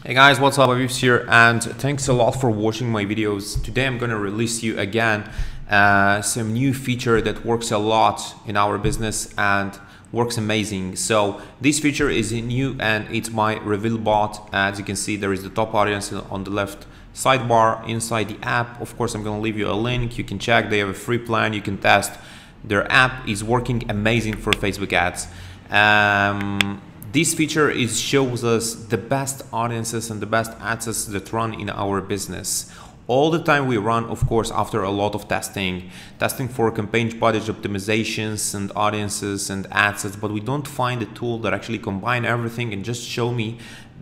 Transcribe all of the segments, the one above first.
Hey guys, what's up? Aviv here, and thanks a lot for watching my videos. Today I'm gonna release you again some new feature that works a lot in our business and works amazing. So this feature is new and it's my Revealbot. As you can see, there is the top audience on the left sidebar inside the app. Of course, I'm gonna leave you a link. You can check. They have a free plan. You can test. Their app is working amazing for Facebook ads. This feature shows us the best audiences and the best ads that run in our business. All the time we run, of course, after a lot of testing for campaign budget optimizations and audiences and ads, but we don't find a tool that actually combine everything and just show me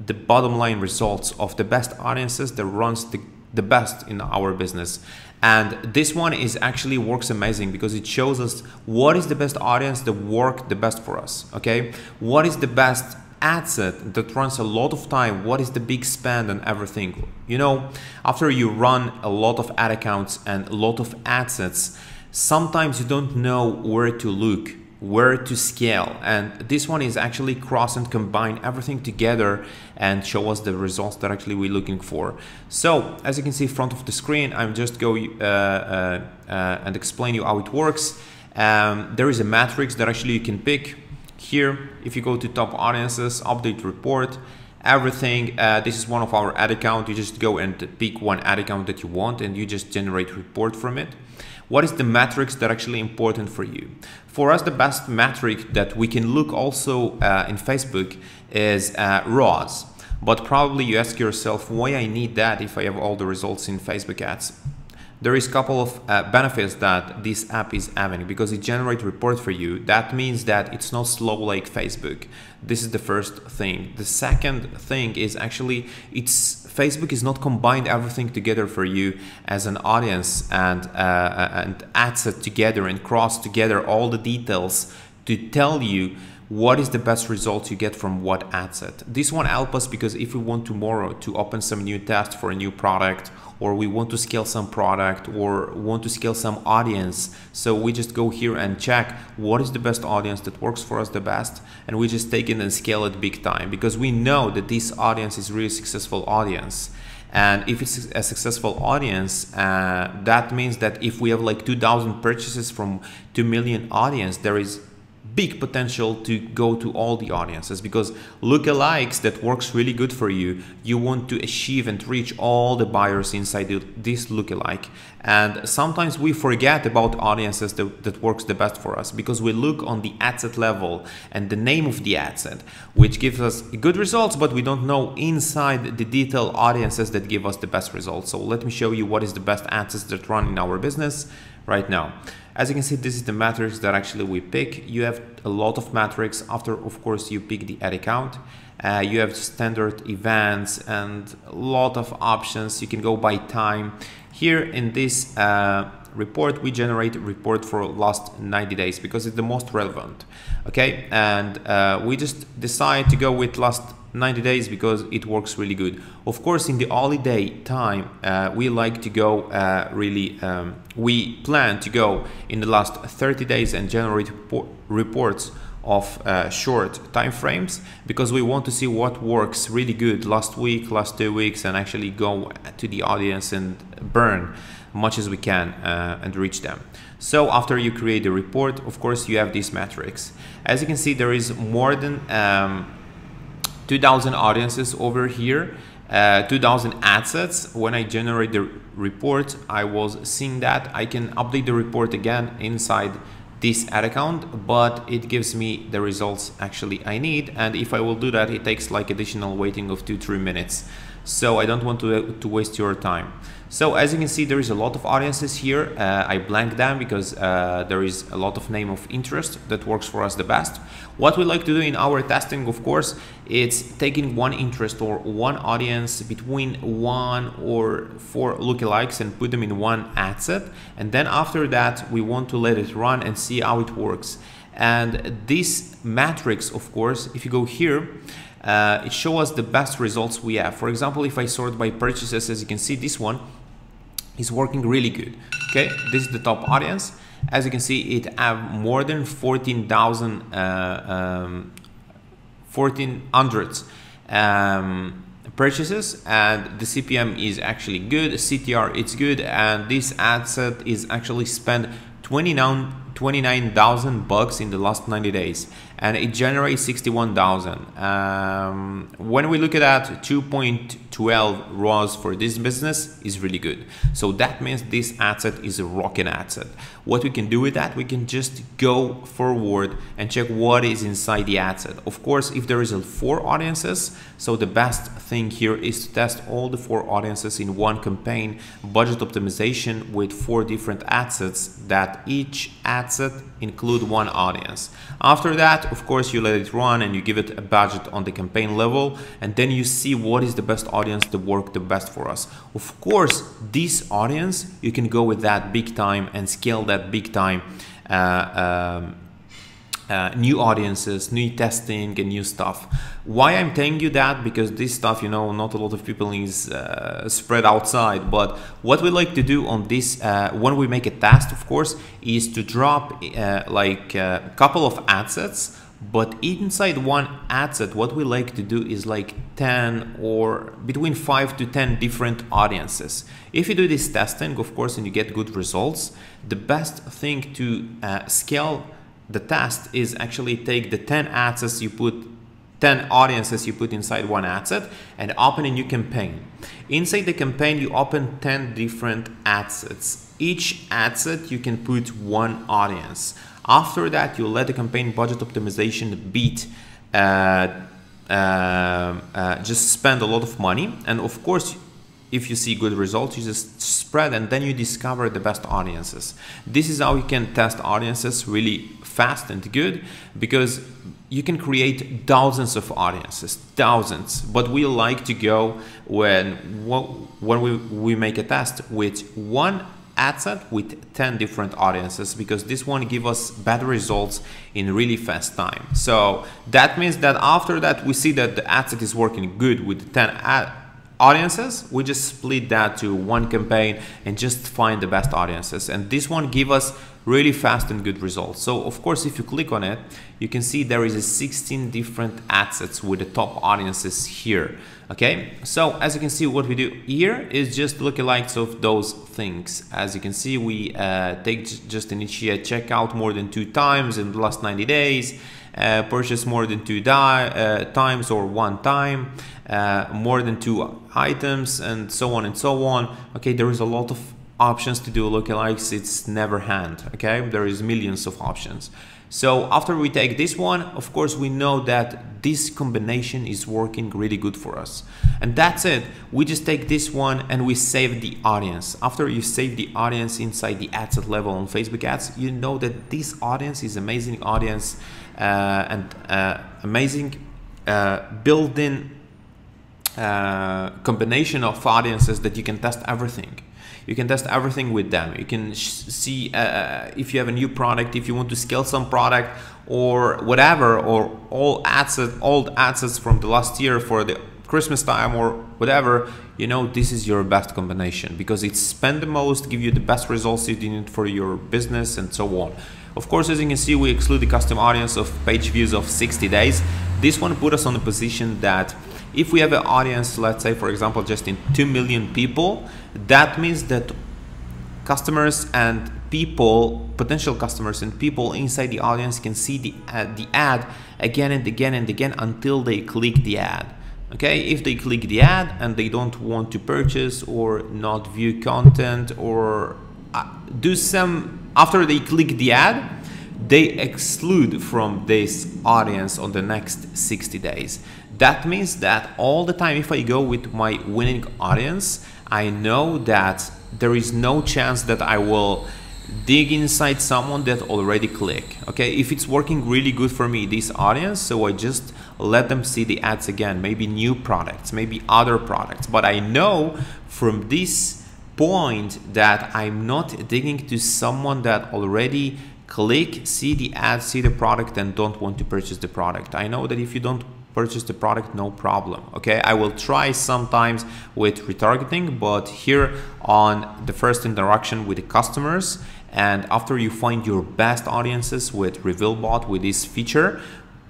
the bottom line results of the best audiences that runs the best in our business. And this one actually works amazing because it shows us what is the best audience that work the best for us. Okay, what is the best ad set that runs a lot of time, what is the big spend and everything. You know, after you run a lot of ad accounts and a lot of ad sets, sometimes you don't know where to look, where to scale, and this one is actually cross and combine everything together and show us the results that actually we're looking for. So as you can see in front of the screen, I'm just go and explain you how it works. There is a matrix that actually you can pick here. If you go to top audiences, update report, everything, this is one of our ad account. You just go and pick one ad account that you want and you just generate report from it. What is the metrics that are actually important for you? For us, the best metric that we can look also in Facebook is ROAS. But probably you ask yourself, why I need that if I have all the results in Facebook ads? There is a couple of benefits that this app is having because it generates report for you. That means that it's not slow like Facebook. This is the first thing. The second thing is actually Facebook is not combined everything together for you as an audience and ad set together and cross together all the details to tell you what is the best results you get from what ad set. This one helps us because if we want tomorrow to open some new test for a new product, or we want to scale some product or want to scale some audience, so we just go here and check what is the best audience that works for us the best, and we just take it and scale it big time because we know that this audience is really successful audience. And if it's a successful audience, that means that if we have like 2,000 purchases from 2 million audience, there is big potential to go to all the audiences because lookalikes that works really good for you. You want to achieve and reach all the buyers inside this lookalike. And sometimes we forget about audiences that works the best for us because we look on the ad set level and the name of the ad set, which gives us good results, but we don't know inside the detailed audiences that give us the best results. So let me show you what is the best ad sets that run in our business right now. As you can see, this is the matrix that actually we pick. You have a lot of metrics after, of course, you pick the ad account. You have standard events and a lot of options. You can go by time. Here in this report, we generate a report for last 90 days because it's the most relevant. Okay, and we just decide to go with last 90 days because it works really good. Of course, in the holiday time, we like to go we plan to go in the last 30 days and generate reports of short time frames because we want to see what works really good last week, last 2 weeks, and actually go to the audience and burn much as we can and reach them. So after you create the report, of course, you have these metrics. As you can see, there is more than 2,000 audiences over here, 2,000 ad sets. When I generate the report, I was seeing that I can update the report again inside this ad account, but it gives me the results actually I need. And if I will do that, it takes like additional waiting of 2-3 minutes. So I don't want to waste your time. So as you can see, there is a lot of audiences here. I blank them because there is a lot of name of interest that works for us the best. What we like to do in our testing, of course, it's taking one interest or one audience between 1 or 4 lookalikes and put them in one ad set. And then after that, we want to let it run and see how it works. And this matrix, of course, if you go here, it shows us the best results we have. For example, if I sort by purchases, as you can see, this one is working really good. Okay, this is the top audience. As you can see, it have more than 14,000 1400 purchases, and the CPM is actually good, CTR it's good, and this ad set is actually spent $29,000 in the last 90 days, and it generates 61,000. When we look at that, 2.12 ROAS for this business is really good. So that means this ad set is a rocking ad set. What we can do with that, we can just go forward and check what is inside the ad set. Of course, if there is 4 audiences, so the best thing here is to test all the 4 audiences in one campaign, budget optimization with 4 different ad sets that each ad set include 1 audience. After that, of course, you let it run and you give it a budget on the campaign level, and then you see what is the best audience that work the best for us. Of course, this audience, you can go with that big time and scale that big time. New audiences, new testing, and new stuff. Why I'm telling you that? Because this stuff, you know, not a lot of people is spread outside. But what we like to do on this, when we make a test, of course, is to drop like a couple of ad sets. But inside one ad set, what we like to do is like 10 or between 5 to 10 different audiences. If you do this testing, of course, and you get good results, the best thing to scale the test is actually take the 10 ad sets you put, 10 audiences you put inside one ad set, and open a new campaign. Inside the campaign, you open 10 different ad sets. Each ad set you can put 1 audience. After that, you let the campaign budget optimization beat, just spend a lot of money, and of course, if you see good results, you just spread, and then you discover the best audiences. This is how you can test audiences really fast and good, because you can create thousands of audiences, thousands. But we like to go when we make a test with 1 ad set with 10 different audiences, because this one gives us better results in really fast time. So that means that after that, we see that the ad set is working good with 10 audiences, we just split that to 1 campaign and just find the best audiences, and this one give us really fast and good results. So of course, if you click on it, you can see there is 16 different ad sets with the top audiences here. Okay, so as you can see, what we do here is just lookalikes of those things. As you can see, we just initiate checkout more than 2 times in the last 90 days, purchase more than 2 times or 1 time, more than 2 items, and so on and so on. Okay, there is a lot of options to do lookalikes. It's never hand. Okay, there is millions of options. So after we take this one, of course, we know that this combination is working really good for us, and that's it. We just take this one and we save the audience. After you save the audience inside the ad set level on Facebook ads, you know that this audience is amazing audience, and amazing built-in combination of audiences that you can test everything. You can test everything with them. You can see if you have a new product, if you want to scale some product or whatever, or old ad sets from the last year for the Christmas time or whatever, you know, this is your best combination, because it spend the most, give you the best results you need for your business, and so on. Of course, as you can see, we exclude the custom audience of page views of 60 days. This one put us on a position that if we have an audience, let's say, for example, just in 2 million people, that means that customers and people, potential customers and people inside the audience can see the ad again and again and again until they click the ad. Okay, if they click the ad and they don't want to purchase or not view content or do some, after they click the ad, they exclude from this audience on the next 60 days. That means that all the time, if I go with my winning audience, I know that there is no chance that I will dig inside someone that already click. Okay, if it's working really good for me, this audience, so I just let them see the ads again, maybe new products, maybe other products. But I know from this point that I'm not digging to someone that already click, see the ad, see the product, and don't want to purchase the product. I know that if you don't purchase the product, no problem. Okay, I will try sometimes with retargeting, but here on the first interaction with the customers, and after you find your best audiences with Revealbot, with this feature,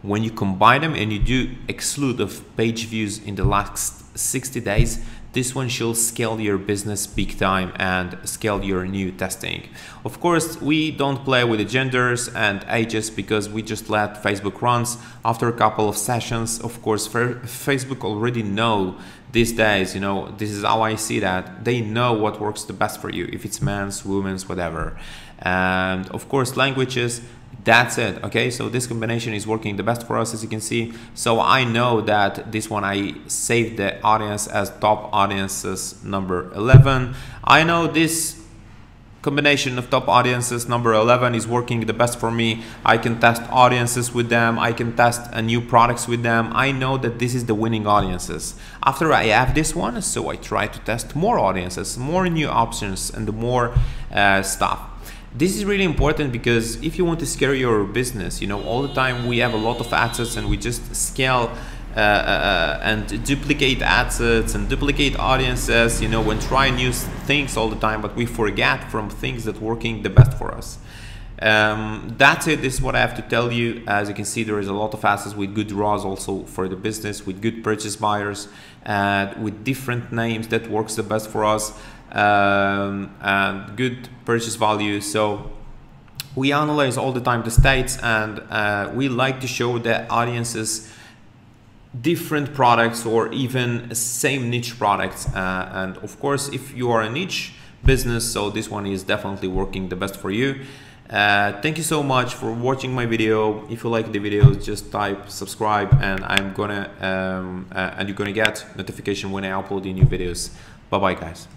when you combine them and you do exclude of page views in the last 60 days, this one should scale your business big time and scale your new testing. Of course, we don't play with the genders and ages because we just let Facebook runs. After a couple of sessions, of course, Facebook already know these days, you know, this is how I see that. They know what works the best for you, if it's men's, women's, whatever. And of course, languages, that's it. Okay, so this combination is working the best for us, as you can see. So I know that this one, I saved the audience as top audiences number 11. I know this combination of top audiences number 11 is working the best for me. I can test audiences with them. I can test new products with them. I know that this is the winning audiences. After I have this one, so I try to test more audiences, more new options, and more stuff. This is really important because if you want to scale your business, you know, all the time we have a lot of assets and we just scale and duplicate assets and duplicate audiences, you know, and try new things all the time, but we forget from things that working the best for us. That's it. This is what I have to tell you. As you can see, there is a lot of assets with good ROAS also for the business, with good purchase buyers, with different names that works the best for us, and good purchase value. So we analyze all the time the stats, and we like to show the audiences different products or even same niche products. And of course, if you are a niche business, so this one is definitely working the best for you. Thank you so much for watching my video. If you like the video, just type subscribe, and I'm gonna and you're gonna get notification when I upload the new videos. Bye bye, guys.